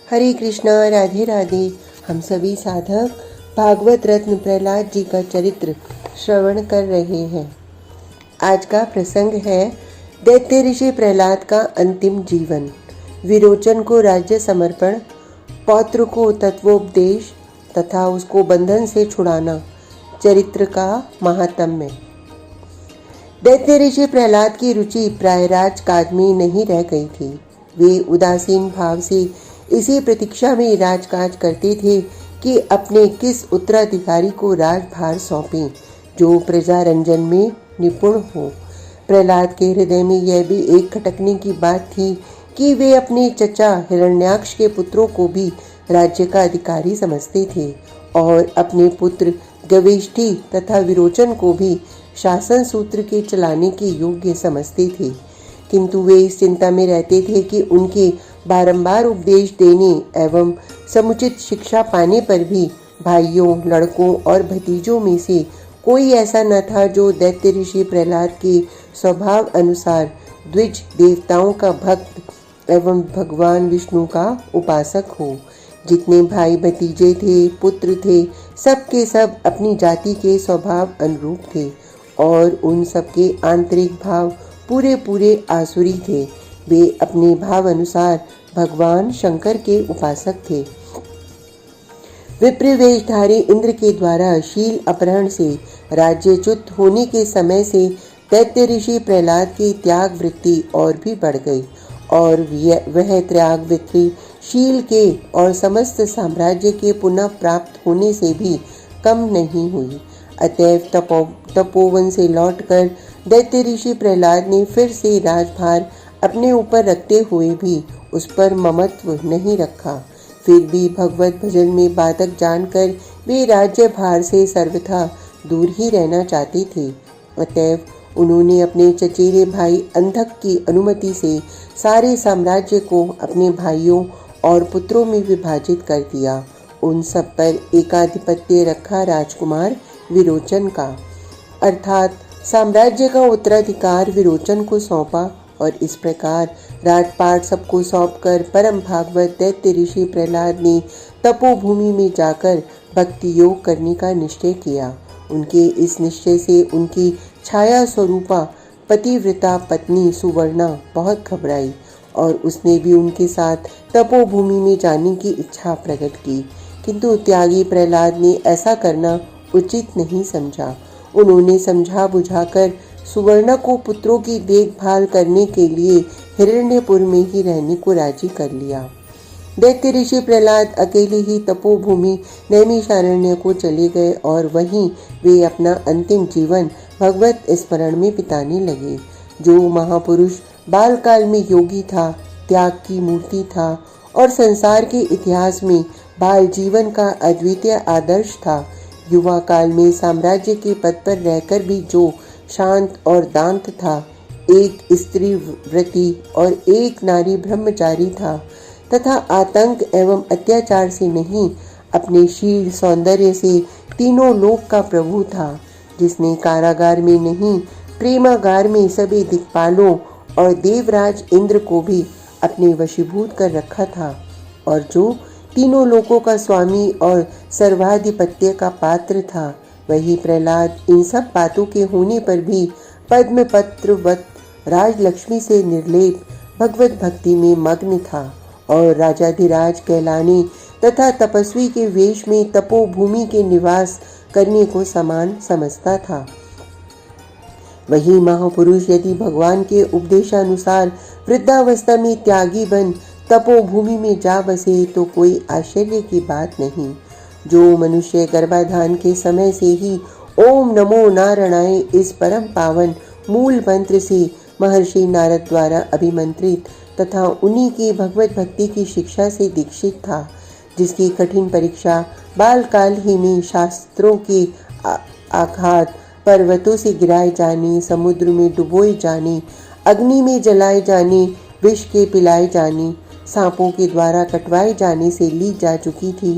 हरे कृष्णा, राधे राधे। हम सभी साधक भागवत रत्न प्रहलाद जी का चरित्र श्रवण कर रहे हैं। आज का प्रसंग है दैत्य ऋषि प्रहलाद का अंतिम जीवन, विरोचन को राज्य समर्पण, पौत्र को तत्वोपदेश तथा उसको बंधन से छुड़ाना। चरित्र का महात्म्य। दैत्य ऋषि प्रहलाद की रुचि प्राय राजकाज में नहीं रह गई थी। वे उदासीन भाव से इसी प्रतीक्षा में राजकाज करते थे कि अपने किस उत्तराधिकारी को राजभार सौंपें जो प्रजा रंजन में निपुण हो। प्रहलाद के हृदय में यह भी एक खटकने की बात थी कि वे अपने चचा हिरण्याक्ष के पुत्रों को भी राज्य का अधिकारी समझते थे और अपने पुत्र गवेष्ठी तथा विरोचन को भी शासन सूत्र के चलाने के योग्य समझते थे। किंतु वे इस चिंता में रहते थे कि उनके बारंबार उपदेश देने एवं समुचित शिक्षा पाने पर भी भाइयों, लड़कों और भतीजों में से कोई ऐसा न था जो दैत्य ऋषि प्रहलाद के स्वभाव अनुसार द्विज देवताओं का भक्त एवं भगवान विष्णु का उपासक हो। जितने भाई भतीजे थे, पुत्र थे, सब के सब अपनी जाति के स्वभाव अनुरूप थे और उन सबके आंतरिक भाव पूरे पूरे आसुरी थे। वे अपने भाव अनुसार भगवान शंकर के उपासक थे। विप्रवेशधारी इंद्र के द्वारा शील अपहरण से राज्यच्युत होने के समय से दैत्य ऋषि प्रहलाद की त्याग वृत्ति और भी बढ़ गई और वह त्याग वृत्ति शील के और समस्त साम्राज्य के पुनः प्राप्त होने से भी कम नहीं हुई। अतएव तपोवन से लौटकर दैत्य ऋषि प्रहलाद ने फिर से राजभार अपने ऊपर रखते हुए भी उस पर ममत्व नहीं रखा। फिर भी भगवत भजन में बाधक जानकर वे राज्य भार से सर्वथा दूर ही रहना चाहते थे। अतएव उन्होंने अपने चचेरे भाई अंधक की अनुमति से सारे साम्राज्य को अपने भाइयों और पुत्रों में विभाजित कर दिया। उन सब पर एकाधिपत्य रखा राजकुमार विरोचन का, अर्थात साम्राज्य का उत्तराधिकार विरोचन को सौंपा और इस प्रकार राजपाट सबको सौंपकर परम भागवत दैत्य ऋषि प्रहलाद ने तपोभूमि में जाकर भक्ति योग करने का निश्चय किया। उनके इस निश्चय से उनकी छाया स्वरूपा पतिव्रता पत्नी सुवर्णा बहुत घबराई और उसने भी उनके साथ तपोभूमि में जाने की इच्छा प्रकट की, किंतु त्यागी प्रहलाद ने ऐसा करना उचित नहीं समझा। उन्होंने समझा बुझाकर सुवर्णा को पुत्रों की देखभाल करने के लिए हिरण्यपुर में ही रहने को राजी कर लिया। दैत्य ऋषि प्रहलाद अकेले ही तपोभूमि नैमिषारण्य को चले गए और वहीं वे अपना अंतिम जीवन भगवत स्मरण में बिताने लगे। जो महापुरुष बालकाल में योगी था, त्याग की मूर्ति था और संसार के इतिहास में बाल जीवन का अद्वितीय आदर्श था, युवा काल में साम्राज्य के पद पर रहकर भी जो शांत और दांत था, एक स्त्री व्रती और एक नारी ब्रह्मचारी था तथा आतंक एवं अत्याचार से नहीं अपने शील सौंदर्य से तीनों लोक का प्रभु था, जिसने कारागार में नहीं प्रेमागार में सभी दिक्पालों और देवराज इंद्र को भी अपने वशीभूत कर रखा था और जो तीनों लोकों का स्वामी और सर्वाधिपत्य का पात्र था, वही प्रहलाद इन सब बातों के होने पर भी पद्म पत्रवत राजलक्ष्मी से निर्लेप भगवत भक्ति में मग्न था और राजाधिराज कहलाने तथा तपस्वी के वेश में तपोभूमि के निवास करने को समान समझता था। वही महापुरुष यदि भगवान के उपदेशानुसार वृद्धावस्था में त्यागी बन तपोभूमि में जा बसे तो कोई आश्चर्य की बात नहीं। जो मनुष्य गर्भाधान के समय से ही ओम नमो नारायणाय इस परम पावन मूल मंत्र से महर्षि नारद द्वारा अभिमंत्रित तथा उन्हीं की भगवत भक्ति की शिक्षा से दीक्षित था, जिसकी कठिन परीक्षा बालकाल ही में शास्त्रों के आघात, पर्वतों से गिराए जाने, समुद्र में डुबोए जाने, अग्नि में जलाए जाने, विष के पिलाए जाने, सांपों के द्वारा कटवाए जाने से ली जा चुकी थी।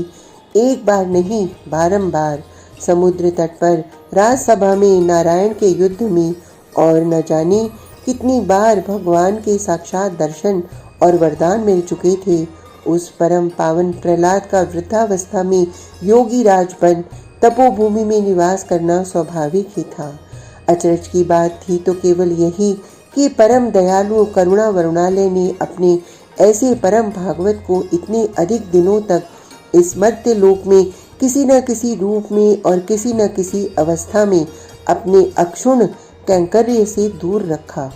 एक बार नहीं बारंबार समुद्र तट पर राजसभा में नारायण के युद्ध में और न जाने कितनी बार भगवान के साक्षात दर्शन और वरदान मिल चुके थे उस परम पावन प्रहलाद का वृद्धावस्था में योगी राज बन तपोभूमि में निवास करना स्वाभाविक ही था। अचरज की बात थी तो केवल यही कि परम दयालु करुणा वरुणालय ने अपने ऐसे परम भागवत को इतने अधिक दिनों तक इस मर्त्य लोक में किसी न किसी रूप में और किसी न किसी अवस्था में अपने अक्षुण कैंकर्य से दूर रखा।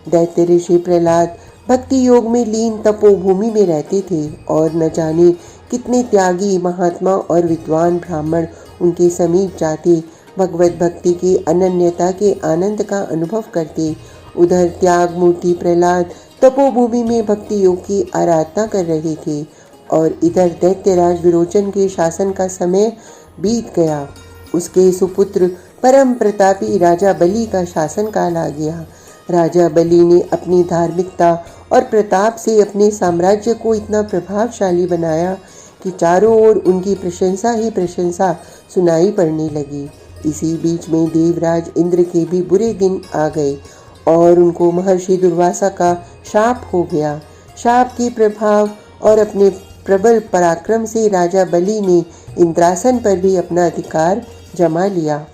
दैत्य ऋषि प्रहलाद भक्ति योग में लीन तपोभूमि में रहते थे और न जाने कितने त्यागी महात्मा और विद्वान ब्राह्मण उनके समीप जाते, भगवत भक्ति की अनन्यता के आनंद का अनुभव करते। उधर त्याग मूर्ति प्रहलाद तपोभूमि में भक्ति योग की आराधना कर रहे थे और इधर दैत्यराज विरोचन के शासन का समय बीत गया। उसके सुपुत्र परम प्रतापी राजा बलि का शासन काल आ गया। राजा बलि ने अपनी धार्मिकता और प्रताप से अपने साम्राज्य को इतना प्रभावशाली बनाया कि चारों ओर उनकी प्रशंसा ही प्रशंसा सुनाई पड़ने लगी। इसी बीच में देवराज इंद्र के भी बुरे दिन आ गए और उनको महर्षि दुर्वासा का शाप हो गया। शाप के प्रभाव और अपने प्रबल पराक्रम से राजा बलि ने इंद्रासन पर भी अपना अधिकार जमा लिया।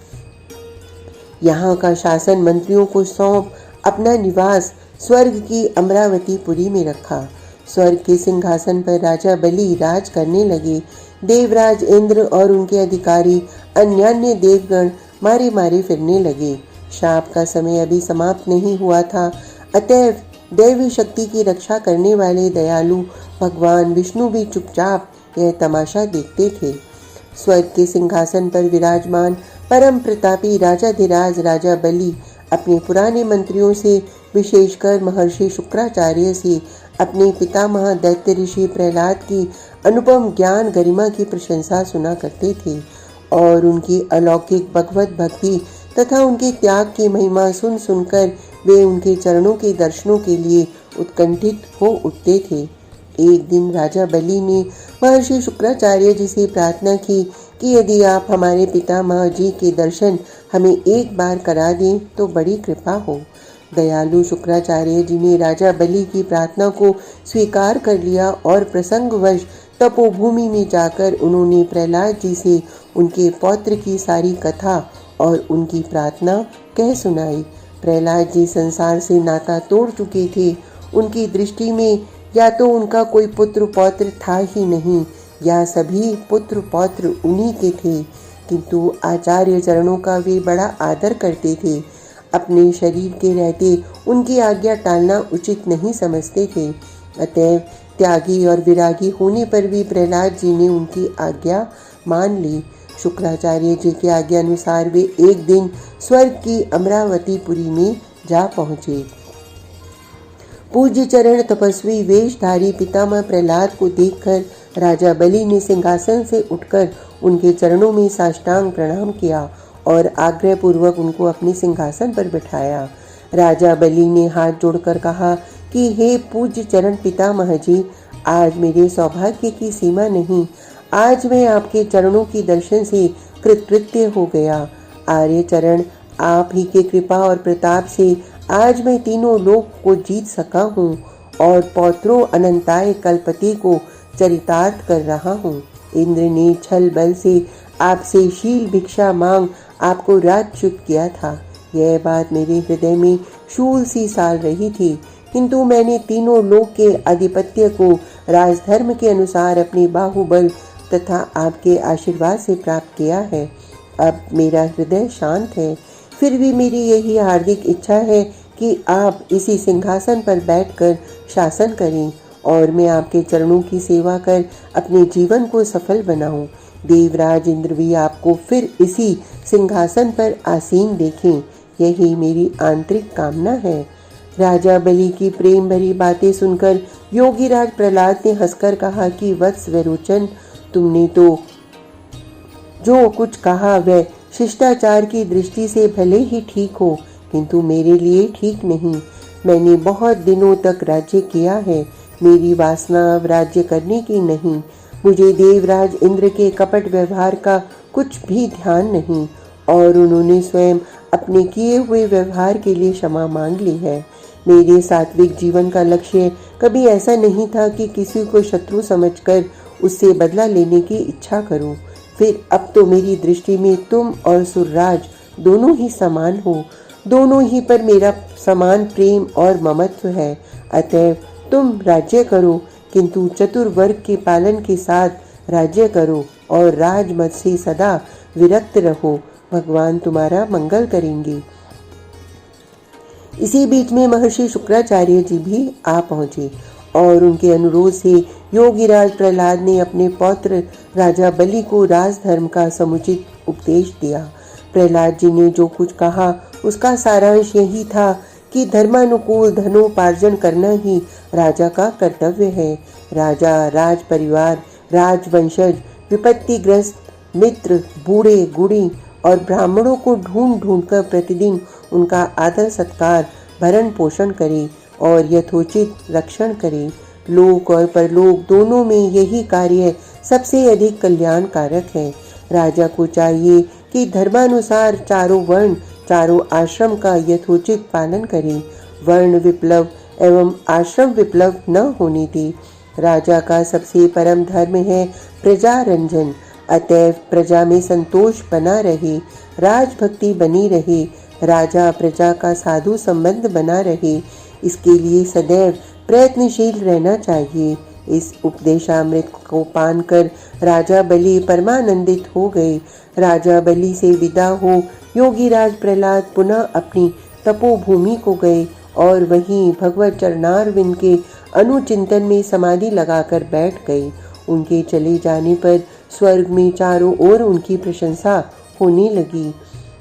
यहाँ का शासन मंत्रियों को सौंप अपना निवास स्वर्ग की अमरावतीपुरी में रखा। स्वर्ग के सिंहासन पर राजा बलि राज करने लगे। देवराज इंद्र और उनके अधिकारी अन्यान्य देवगण मारे मारे फिरने लगे। शाप का समय अभी समाप्त नहीं हुआ था, अतएव दैवी शक्ति की रक्षा करने वाले दयालु भगवान विष्णु भी चुपचाप यह तमाशा देखते थे। स्वर्ग के सिंहासन पर विराजमान परम प्रतापी राजाधिराज राजा बलि अपने पुराने मंत्रियों से, विशेषकर महर्षि शुक्राचार्य से, अपने पितामह दैत्य ऋषि प्रहलाद की अनुपम ज्ञान गरिमा की प्रशंसा सुना करते थे और उनकी अलौकिक भगवत भक्ति तथा उनके त्याग की महिमा सुन सुनकर वे उनके चरणों के दर्शनों के लिए उत्कंठित हो उठते थे। एक दिन राजा बलि ने महर्षि शुक्राचार्य जी से प्रार्थना की कि यदि आप हमारे पितामह जी के दर्शन हमें एक बार करा दें तो बड़ी कृपा हो। दयालु शुक्राचार्य जी ने राजा बलि की प्रार्थना को स्वीकार कर लिया और प्रसंगवश तपोभूमि में जाकर उन्होंने प्रहलाद जी से उनके पौत्र की सारी कथा और उनकी प्रार्थना कह सुनाई। प्रहलाद जी संसार से नाता तोड़ चुके थे। उनकी दृष्टि में या तो उनका कोई पुत्र पौत्र था ही नहीं या सभी पुत्र पौत्र उन्हीं के थे, किंतु आचार्य चरणों का वे बड़ा आदर करते थे। अपने शरीर के रहते उनकी आज्ञा टालना उचित नहीं समझते थे, अतएव त्यागी और विरागी होने पर भी प्रहलाद जी ने उनकी आज्ञा मान ली। शुक्राचार्य जी की आज्ञा अनुसार वे एक दिन स्वर्ग की अमरावतीपुरी में जा पहुँचे। पूज्य चरण तपस्वी वेशधारी पितामह प्रहलाद को देखकर राजा बलि ने सिंहासन से उठकर उनके चरणों में साष्टांग प्रणाम किया और आग्रह पूर्वक उनको अपने सिंहासन पर बिठाया। राजा बलि ने हाथ जोड़कर कहा कि हे पूज्य चरण पितामह जी, आज मेरे सौभाग्य की सीमा नहीं। आज मैं आपके चरणों की दर्शन से कृतकृत्य हो गया। आर्य चरण, आप ही के कृपा और प्रताप से आज मैं तीनों लोक को जीत सका हूँ और पौत्रों अनंताय कल्पति को चरितार्थ कर रहा हूँ। इंद्र ने छल बल से आपसे शील भिक्षा मांग आपको राजच्युत किया था। यह बात मेरे हृदय में शूल सी साल रही थी, किंतु मैंने तीनों लोक के आधिपत्य को राजधर्म के अनुसार अपने बाहुबल तथा आपके आशीर्वाद से प्राप्त किया है। अब मेरा हृदय शांत है। फिर भी मेरी यही हार्दिक इच्छा है कि आप इसी सिंहासन पर बैठकर शासन करें और मैं आपके चरणों की सेवा कर अपने जीवन को सफल बनाऊं। देवराज इंद्र भी आपको फिर इसी सिंहासन पर आसीन देखें, यही मेरी आंतरिक कामना है। राजा बलि की प्रेम भरी बातें सुनकर योगीराज प्रहलाद ने हंसकर कहा कि वत्स विरोचन, तुमने तो जो कुछ कहा वह शिष्टाचार की दृष्टि से भले ही ठीक हो, किंतु मेरे लिए ठीक नहीं। मैंने बहुत दिनों तक राज्य किया है, मेरी वासना अब राज्य करने की नहीं। मुझे देवराज इंद्र के कपट व्यवहार का कुछ भी ध्यान नहीं और उन्होंने स्वयं अपने किए हुए व्यवहार के लिए क्षमा मांग ली है। मेरे सात्विक जीवन का लक्ष्य कभी ऐसा नहीं था कि किसी को शत्रु समझकर उससे बदला लेने की इच्छा करूं। फिर अब तो मेरी दृष्टि में तुम और सुरराज दोनों ही समान हो, दोनों ही पर मेरा समान प्रेम और ममत्व है। अतएव तुम राज्य करो, किंतु चतुर्वर्ग के पालन के साथ राज्य करो और राजमत से सदा विरक्त रहो। भगवान तुम्हारा मंगल करेंगे। इसी बीच में महर्षि शुक्राचार्य जी भी आ पहुंचे और उनके अनुरोध से योगीराज प्रहलाद ने अपने पौत्र राजा बलि को राजधर्म का समुचित उपदेश दिया। प्रहलाद जी ने जो कुछ कहा उसका सारांश यही था कि धर्मानुकूल धनोपार्जन करना ही राजा का कर्तव्य है। राजा, राज परिवार, राजवंशज, विपत्तिग्रस्त मित्र, बूढ़े गुड़ी और ब्राह्मणों को ढूंढ ढूंढ कर प्रतिदिन उनका आदर सत्कार, भरण पोषण करे और यथोचित रक्षण करे। लोक और परलोक दोनों में यही कार्य सबसे अधिक कल्याणकारक है। राजा को चाहिए कि धर्मानुसार चारों वर्ण, चारों आश्रम का यथोचित पालन करे, वर्ण विप्लव एवं आश्रम विप्लव न होने दे। राजा का सबसे परम धर्म है प्रजा रंजन। अतएव प्रजा में संतोष बना रहे, राजभक्ति बनी रहे, राजा प्रजा का साधु संबंध बना रहे, इसके लिए सदैव प्रयत्नशील रहना चाहिए। इस उपदेशामृत को पान कर राजा बलि परमानंदित हो गए। राजा बलि से विदा हो योगीराज प्रहलाद पुनः अपनी तपोभूमि को गए और वहीं भगवत चरणारविंद के अनुचिंतन में समाधि लगाकर बैठ गए। उनके चले जाने पर स्वर्ग में चारों ओर उनकी प्रशंसा होने लगी।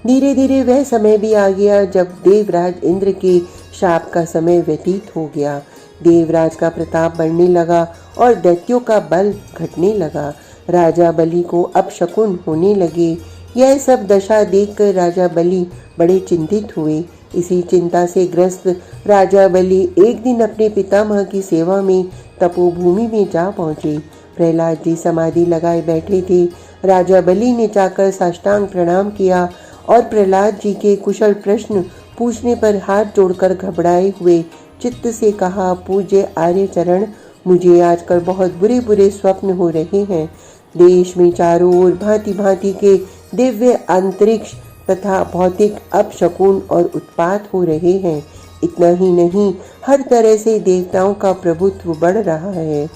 धीरे धीरे वह समय भी आ गया जब देवराज इंद्र के शाप का समय व्यतीत हो गया। देवराज का प्रताप बढ़ने लगा और दैत्यों का बल घटने लगा। राजा बलि को अपशकुन होने लगे। यह सब दशा देखकर राजा बलि बड़े चिंतित हुए। इसी चिंता से ग्रस्त राजा बलि एक दिन अपने पितामह की सेवा में तपोभूमि में जा पहुंचे। प्रहलाद जी समाधि लगाए बैठे थे। राजा बलि ने जाकर साष्टांग प्रणाम किया और प्रहलाद जी के कुशल प्रश्न पूछने पर हाथ जोड़कर घबराए हुए चित्त से कहा, पूज्य आर्य चरण, मुझे आजकल बहुत बुरे बुरे स्वप्न हो रहे हैं। देश में चारों ओर भांति भांति के दिव्य अंतरिक्ष तथा भौतिक अपशकुन और उत्पात हो रहे हैं। इतना ही नहीं, हर तरह से देवताओं का प्रभुत्व बढ़ रहा है।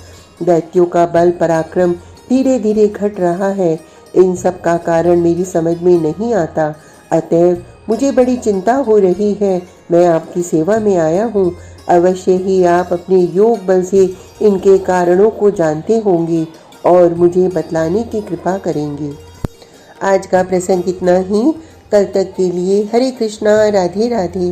दैत्यों का बल पराक्रम धीरे धीरे घट रहा है। इन सब का कारण मेरी समझ में नहीं आता। अतएव मुझे बड़ी चिंता हो रही है। मैं आपकी सेवा में आया हूँ। अवश्य ही आप अपने योग बल से इनके कारणों को जानते होंगे और मुझे बतलाने की कृपा करेंगे। आज का प्रसंग इतना ही। कल तक के लिए हरे कृष्णा, राधे राधे।